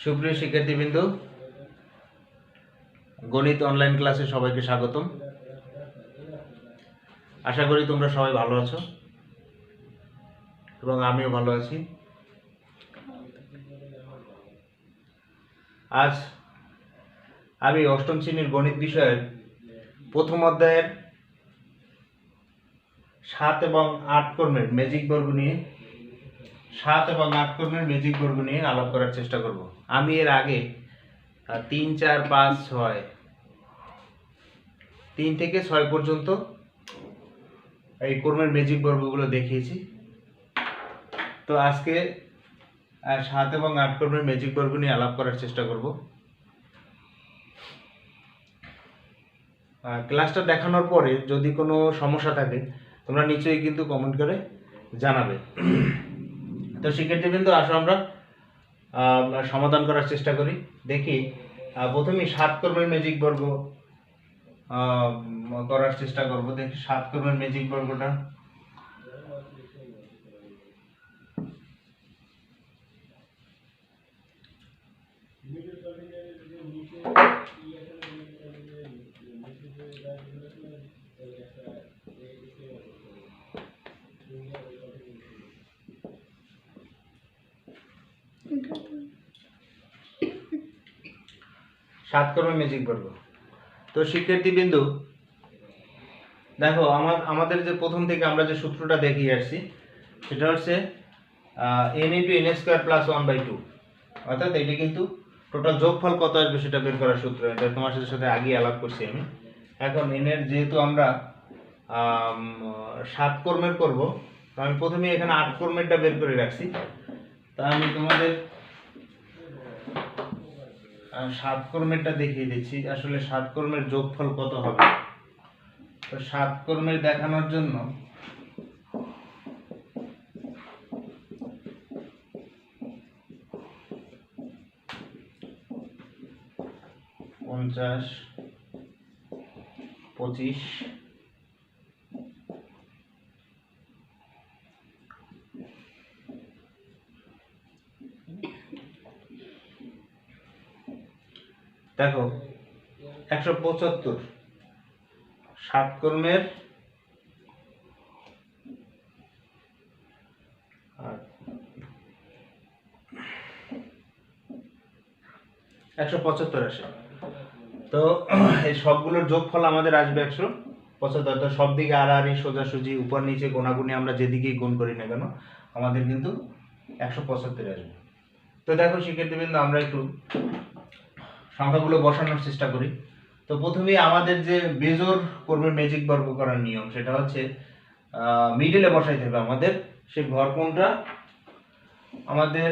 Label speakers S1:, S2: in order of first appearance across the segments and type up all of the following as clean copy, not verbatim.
S1: সুপ্রিয় শিক্ষার্থীবৃন্দ, গণিত অনলাইন ক্লাসে সবাইকে স্বাগতম। আশা করি তোমরা সবাই ভালো আছো এবং আমিও ভালো আছি। আজ আমি অষ্টম শ্রেণীর গণিত বিষয়ের প্রথম অধ্যায়ের 7 এবং 8 কর্মের ম্যাজিক বর্গ নিয়ে 7 এবং 8 কর্মের ম্যাজিক বর্গ নিয়ে আলাপ করার চেষ্টা করব। আমি এর আগে 3, 4, 5, 6 3 থেকে 6 পর্যন্ত এই কর্মের ম্যাজিক বর্গগুলো দেখিয়েছি। তো আজকে 7 এবং 8 কর্মের ম্যাজিক বর্গ নিয়ে আলাপ করার চেষ্টা করব। ক্লাসটা দেখানোর পরে যদি কোনো সমস্যা থাকে তোমরা নিশ্চয়ই কিন্তু কমেন্ট করে জানাবে। তো শিক্ষার্থীবৃন্দ, আসো আমরা সমাধান করার চেষ্টা করি। দেখি প্রথমে 7 কর্মের ম্যাজিক বর্গ করার চেষ্টা করব। দেখি 7 কর্মের ম্যাজিক বর্গটা সাত কর্মের ম্যাজিক বর্গ। তো শিক্ষার্থীবৃন্দু দেখো, আমাদের যে প্রথম থেকে আমরা যে সূত্রটা দেখিয়ে আসছি সেটা হচ্ছে n × n² + 1/2, অর্থাৎ এটি কিন্তু টোটাল যোগফল কত আসবে সেটা বের করার সূত্র। এটা তোমার সাথে আগে আলাপ করছি আমি। এখন n এর যেহেতু আমরা 7 কর্মের করব, তো আমি প্রথমে এখানে 8 কর্মেরটা বের করে রাখছি। তা আমি তোমাদের 7 কর্মেরটা দেখিয়ে দিচ্ছি আসলে 7 কর্মের যোগফল কত হবে। তো 7 কর্মের দেখানোর জন্য পঞ্চাশ, 25, দেখো 175 7 কর্মের 175 আসে। তো এই সবগুলোর যোগফল আমাদের আসবে 175। তো সব দিকে আড়াআড়ি সোজাসুজি উপর নিচে গোনাগুনি আমরা যেদিকেই গুণ করি না কেন আমাদের কিন্তু 175 আসবে। তো দেখো শিক্ষার্থীবৃন্দ, আমরা একটু সংখ্যাগুলো বসানোর চেষ্টা করি। তো প্রথমেই আমাদের যে বেজোড় কর্মের ম্যাজিক বর্গ করার নিয়ম সেটা হচ্ছে মিডলে বসাইতে হবে আমাদের। সেই ঘর কোনটা? আমাদের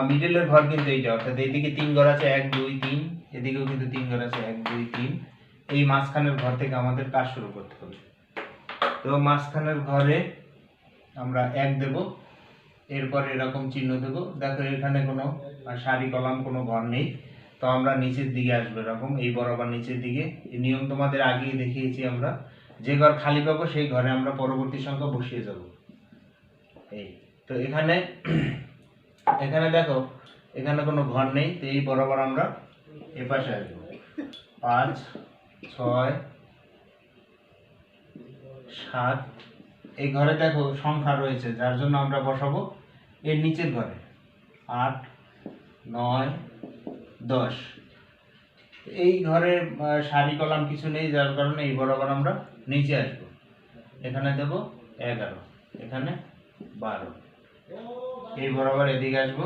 S1: মিডলের ঘর কিন্তু এইটা, অর্থাৎ এইদিকে 3 ঘর আছে, 1, 2, 3, এদিকেও কিন্তু 3 ঘর আছে, 1, 2, 3। এই মাঝখানের ঘর থেকে আমাদের কাজ শুরু করতে হবে। তো মাঝখানের ঘরে আমরা 1 দেব, এরপর এরকম চিহ্ন দেব। দেখো এখানে কোনো সারি কলাম কোনো ঘর নেই, তো আমরা নিচের দিকে আসবো এরকম, এই বরাবর নিচের দিকে। এই নিয়ম তোমাদের আগেই দেখিয়েছি আমরা। যে ঘর খালি পাবো সেই ঘরে আমরা পরবর্তী সংখ্যা বসিয়ে যাব। এই তো এখানে দেখো এখানে কোনো ঘর নেই, তো এই বরাবর আমরা এ পাশে আসবো। 5, 6, 7, এই ঘরে দেখো সংখ্যা রয়েছে যার জন্য আমরা বসাবো এর নিচের ঘরে। 8, 9, 10, এই ঘরে সারি কলাম কিছু নেই যার কারণে এই বরাবর আমরা নিচে আসবো। এখানে দেব 11, এখানে 12, এই বরাবর এদিকে আসবো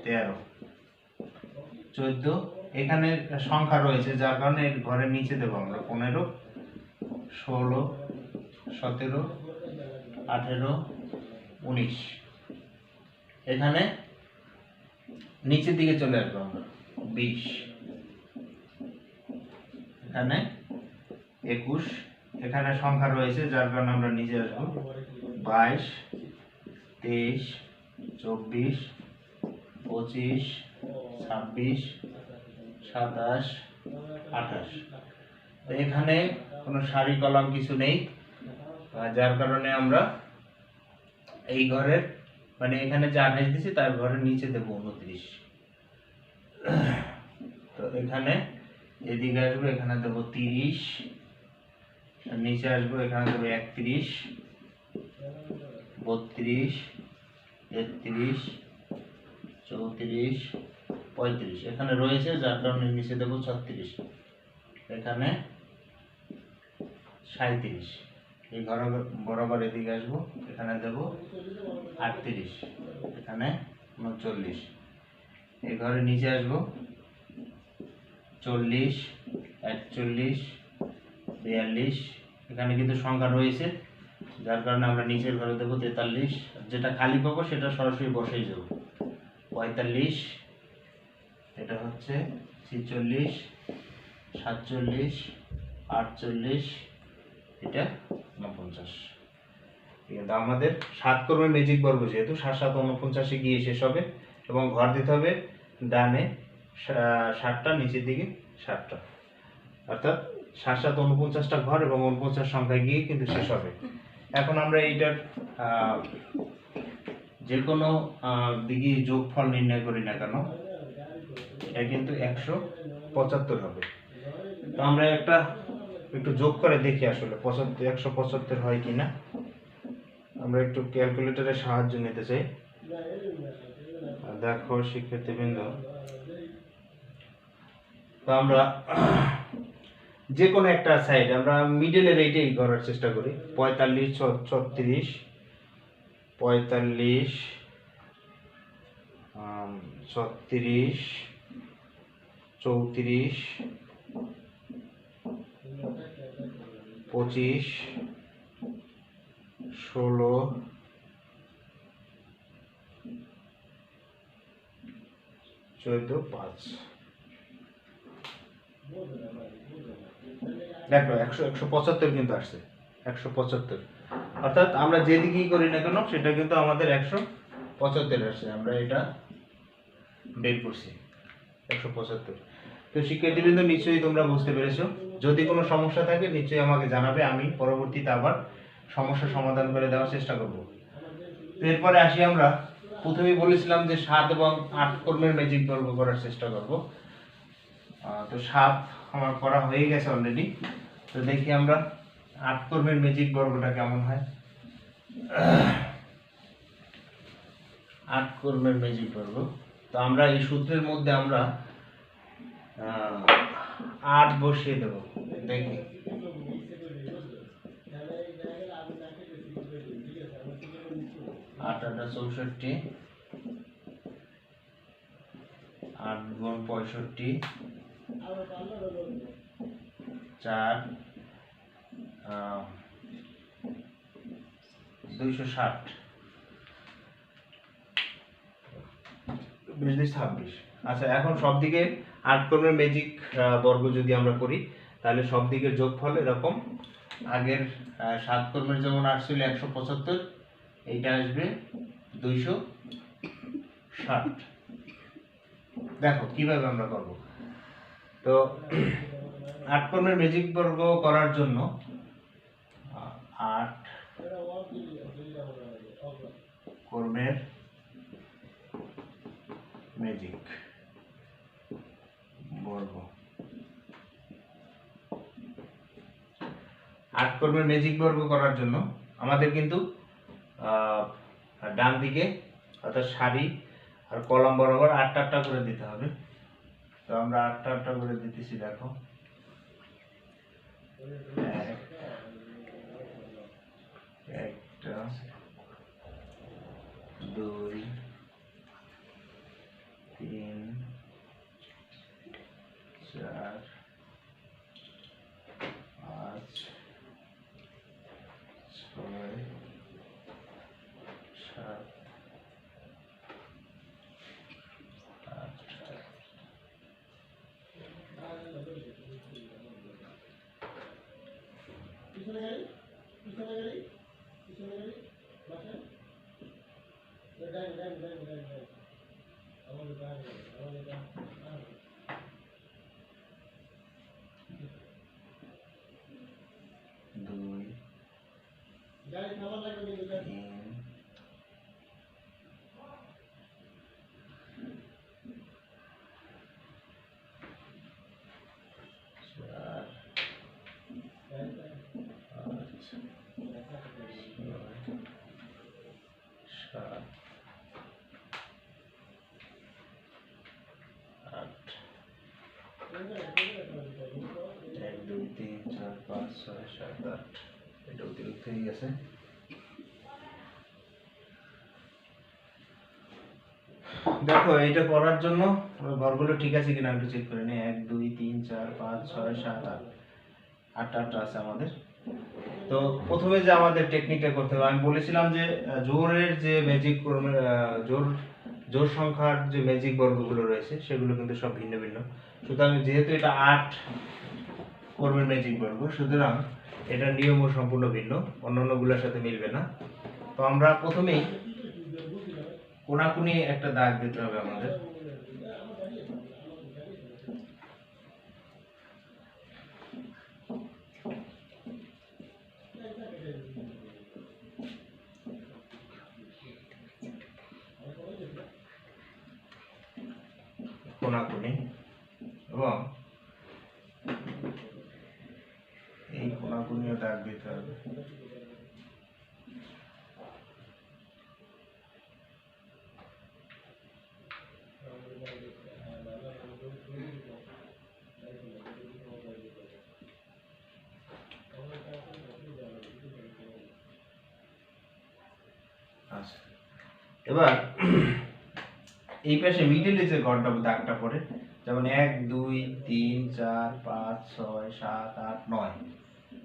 S1: 13, 14, এখানে সংখ্যা রয়েছে যার কারণে এর ঘরের নিচে দেবো আমরা 15, 16, 17, 18, 19, এখানে নিচের দিকে চলে আসবো আমরা 20, এখানে 21, এখানে সংখ্যা রয়েছে যার কারণে আমরা নিচে আসবো 22, 23, 24, 25, 26, 27, 28। তো এখানে কোনো সারি কলাম কিছু নেই যার কারণে আমরা এই ঘরের মানে এখানে যে 28 দিছি তার ঘরের নিচে দেব 29। তো এখানে এদিকে আসবো, এখানে দেবো 30, নিচে আসবো, এখানে দেবো 31, 32, 33, 34, 35, এখানে রয়েছে যার কারণে নিচে দেবো 36, এখানে 37, এই ঘর বরাবর এদিকে আসবো, এখানে দেবো 38, এখানে 39, এই ঘরের নিচে আসবো 40, 41, 42, এখানে কিন্তু সংখ্যা রয়েছে যার কারণে আমরা নিচের ঘরে দেবো 43, যেটা খালি পাবো সেটা সরাসরি বসেই যাবো 45, এটা হচ্ছে 46, 47, 48, এটা 49। কিন্তু আমাদের 7 কর্মের ম্যাজিক বর্গ যেহেতু 7 7 49 গিয়ে শেষ হবে এবং ঘর দিতে হবে ডানে 7টা, নিচের দিকে 7টা, অর্থাৎ 7 7 49টা ঘর এবং 49 সংখ্যায় গিয়ে কিন্তু শেষ হবে। এখন আমরা এইটার যে কোনো দিকে যোগফল নির্ণয় করি না কেন এটা কিন্তু 175 হবে। তো আমরা একটু যোগ করে দেখি আসলে 175 হয় কিনা। আমরা একটু ক্যালকুলেটরের সাহায্য নিতে চাই। দেখো শিক্ষার্থীবৃন্দ, তো আমরা যে কোনো একটা সাইড আমরা মিডলের এইটাই করার চেষ্টা করি। 45, 36, 45, 36, 34, 25, 16, 14, 5। দেখো 175 কিন্তু আসছে, 175, অর্থাৎ আমরা যেদিকেই করি না কেন সেটা কিন্তু আমাদের 175 আসছে। আমরা এটা বের করছি 175। তো শিক্ষার্থীবৃন্দ নিশ্চয়ই তোমরা বুঝতে পেরেছো। যদি কোনো সমস্যা থাকে নিশ্চয়ই আমাকে জানাবে, আমি পরবর্তীতে আবার সমস্যা সমাধান করে দেওয়ার চেষ্টা করব। তো এরপরে আসি, আমরা প্রথমেই বলেছিলাম যে 7 এবং 8 কর্মের ম্যাজিক বর্গ করার চেষ্টা করব। তো 7 আমার করা হয়ে গেছে অলরেডি। তো দেখি আমরা 8 কর্মের ম্যাজিক বর্গটা কেমন হয়। 8 কর্মের ম্যাজিক বর্গ, তো আমরা এই সূত্রের মধ্যে আমরা 8 বসিয়ে দেব। দেখি 8 8 64, 8 গুণ 65, 4 260, 20 26। আচ্ছা, এখন সব দিকে 8 কর্মের ম্যাজিক বর্গ যদি আমরা করি তাহলে সব দিকের যোগফল এরকম। আগের 7 কর্মের যেমন আসছিল 175, এইটা আসবে 260। দেখো কিভাবে আমরা করব। তো 8 কর্মের ম্যাজিক বর্গ করার জন্য 8 কর্মের ম্যাজিক বর্গ, 8 কর্মের ম্যাজিক বর্গ করার জন্য আমাদের কিন্তু ডান দিকে অর্থাৎ সারি আর কলাম বরাবর 8টা 8টা করে দিতে হবে। তো আমরা 8টা 8টা করে দিতেছি। দেখো 1 2 3 4 5 6 7 8। দুই, তিন, 1 2 3 4 5 6 7 8 এটা অতিরিক্ত হয়ে গেছে। দেখো এটা করার জন্য ঘরগুলো ঠিক আছে কিনা একটু চেক করে নিই। 1 2 3 4 5 6 7 8 8টা আছে আমাদের। তো প্রথমে যে আমাদের টেকনিকটা করতে হবে, আমি বলেছিলাম যে জোরের যে ম্যাজিক জোর সংখ্যার যে ম্যাজিক বর্গগুলো রয়েছে সেগুলো কিন্তু সব ভিন্ন ভিন্ন। সুতরাং যেহেতু এটা 8 কর্মের ম্যাজিক বর্গ, সুতরাং এটার নিয়মও সম্পূর্ণ ভিন্ন, অন্যান্যগুলোর সাথে মিলবে না। তো আমরা প্রথমেই কোনাকুনি একটা দাগ দিতে হবে আমাদের। কোনাকুনি এবং এই কোনাকুনিও দাগ দিতে হবে। আচ্ছা, এবার এই পাশে মিডিলে যে ঘরটা দাগটা পড়ে, যেমন 1 2 3 4 5 6 7 8 9,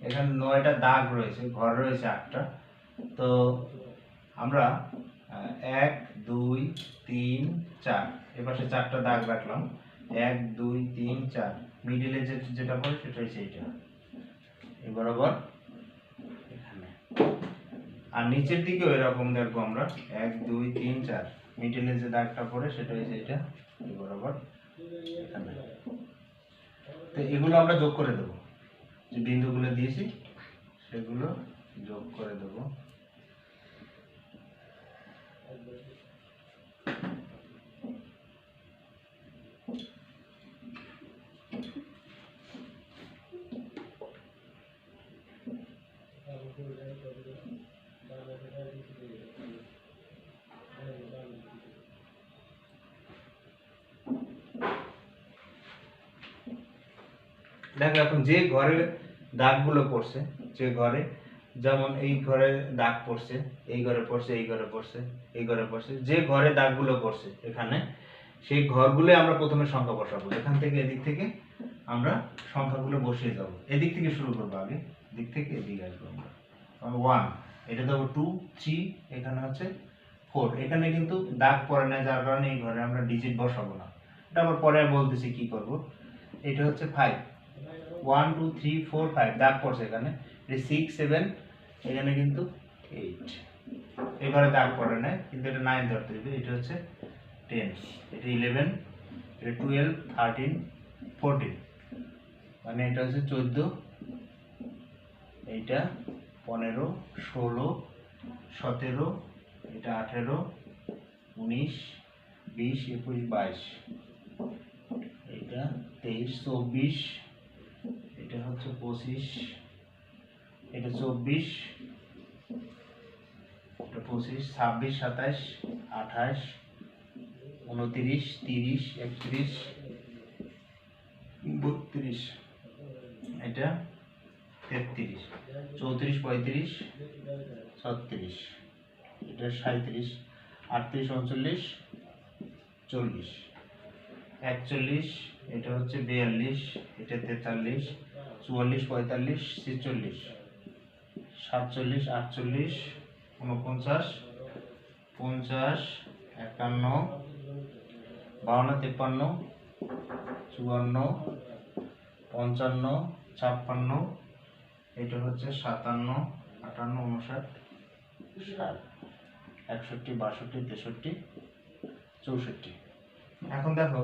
S1: এখানে 9টা দাগ রয়েছে, ঘর রয়েছে 8টা। তো আমরা 1 2 3 4 এই পাশে 4টা দাগ রাখলাম। 1 2 3 4 মিডিলে যেটা পড়ে সেটা হচ্ছে এইটা, এই বরাবর এখানে। আর নিচের দিকেও এরকম দেখবো আমরা 1 2 3 4 মিডিলে যে দাগটা পড়ে সেটা হচ্ছে এটা, এই বরাবর এখানে। তো এগুলো আমরা যোগ করে দেবো, যে বিন্দুগুলো দিয়েছি সেগুলো যোগ করে দেবো। দেখো এখন যে ঘরে দাগগুলো পড়ছে, যে ঘরে, যেমন এই ঘরে দাগ পড়ছে, এই ঘরে পড়ছে, এই ঘরে পড়ছে, এই ঘরে পড়ছে, যে ঘরে দাগগুলো পড়ছে এখানে, সেই ঘরগুলো আমরা প্রথমে সংখ্যা বসাবো। এখান থেকে এদিক থেকে আমরা সংখ্যাগুলো বসিয়ে যাব। এদিক থেকে শুরু করবো, আগে দিক থেকে এদিকে আসবো আমরা। 1 এটা দেবো, 2 3 এখানে হচ্ছে 4। এখানে কিন্তু দাগ পড়ে না, যার কারণে এই ঘরে আমরা ডিজিট বসাবো না। এটা আবার পরে বলতেছি কি করব। এটা হচ্ছে 5 1 2 3 4 5 দাগ পড়ছে এখানে। 6 7 এখানে কিন্তু 8, এবারে দাগ পড়ে না কিন্তু এটা 9 ধরতে হবে। এটা হচ্ছে 10, এটা 11, এটা 12 13 14, মানে এটা হচ্ছে 14, এইটা 15 16 17, এটা 18 19 20 21 22, এটা 23 24, এটা হচ্ছে 25, এটা 24, এটা 25 26 27 28 29 30 31 32, এটা 33 34 35 36, এটা 37 38 39 40 41, এটা হচ্ছে 42, এটা 43 44 45 46 47 48 49 50 51 52 53 54 55 56, এটা হচ্ছে 57 58 59 60 61 62 63 64। এখন দেখো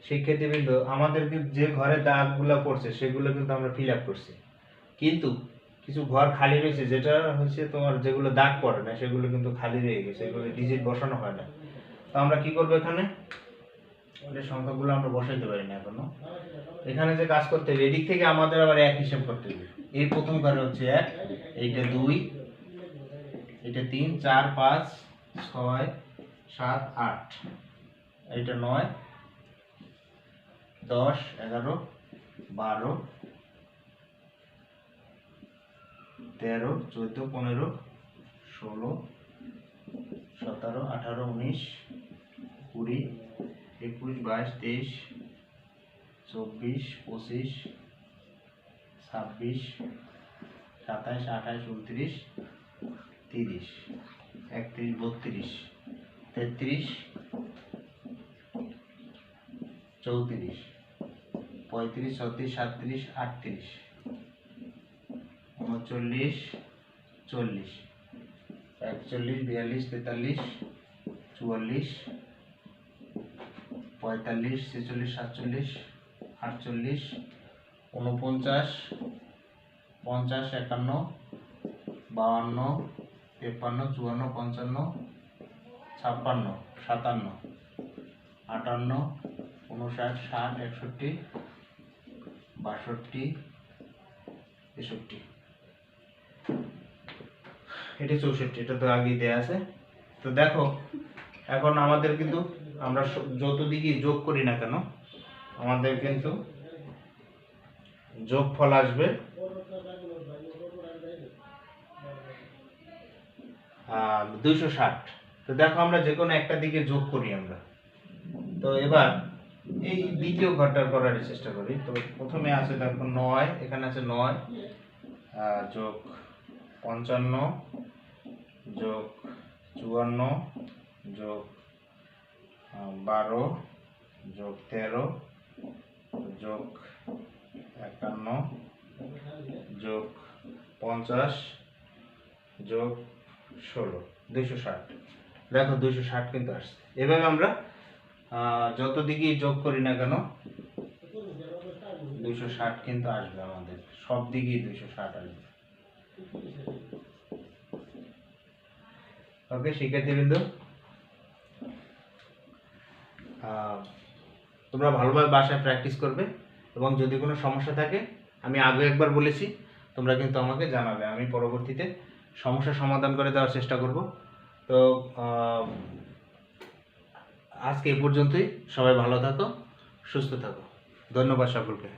S1: শিক্ষার্থীবৃন্দ, আমাদের যে ঘরে দাগগুলো পড়ছে সেগুলো কিন্তু আমরা ফিল আপ করছি, কিন্তু কিছু ঘর খালি রয়েছে, যেটা হচ্ছে তোমার যেগুলো দাগ পড়ে না সেগুলো কিন্তু খালি রয়ে গেছে, এগুলো ডিজিট বসানো হয় না। তো আমরা কি করবো, এখানে সংখ্যাগুলো আমরা বসাইতে পারি না এখনো। এখানে যে কাজ করতে হবে, এদিক থেকে আমাদের আবার 1 হিসাব করতে হবে। এই প্রথম ঘরে হচ্ছে 1, এইটা 2, এটা 3 4 5 6 7 8, এইটা 9 10, 11, 12, 13, 14, 15, 16, 17, 18, 19, 20, 21, 22, 23, 24, 25, 26, 27, 28, 29, 30, 31, 32, 33, 34, 35, 36, 37, 38, 39, 40, 41, 42, 43, 44, 45, 46, 47, 48, 49, 50, 51, 52, 53, 54, 55, 56, 57, 58, 59, 60, 61, 62, 63, এটা 64, এটা তো আগেই দেয়া আছে। তো দেখো এখন আমাদের কিন্তু আমরা যত দিকে যোগ করি না কেন আমাদের কিন্তু যোগফল আসবে 260। তো দেখো আমরা যে কোনো একটা দিকে যোগ করি আমরা। তো এবার এই দ্বিতীয় ঘরটার করার চেষ্টা করি। তো প্রথমে আছে দেখো 9, এখানে আছে 9 যোগ 55 যোগ 54 যোগ 12 যোগ 13 যোগ 51 যোগ 50 যোগ 16, 260। দেখো 260 কিন্তু আসছে। এভাবে আমরা যত দিকেই যোগ করি না কেন 260 কিন্তু আসবে, আমাদের সব দিকেই 260 আসবে। ওকে শিক্ষার্থীবৃন্দ, তোমরা ভালোভাবে বাসায় প্র্যাকটিস করবে এবং যদি কোনো সমস্যা থাকে আমি আগে একবার বলেছি তোমরা কিন্তু আমাকে জানাবে, আমি পরবর্তীতে সমস্যা সমাধান করে দেওয়ার চেষ্টা করব। তো আজকে এই পর্যন্তই। সবাই ভালো থাকো, সুস্থ থাকো। ধন্যবাদ সকলকে।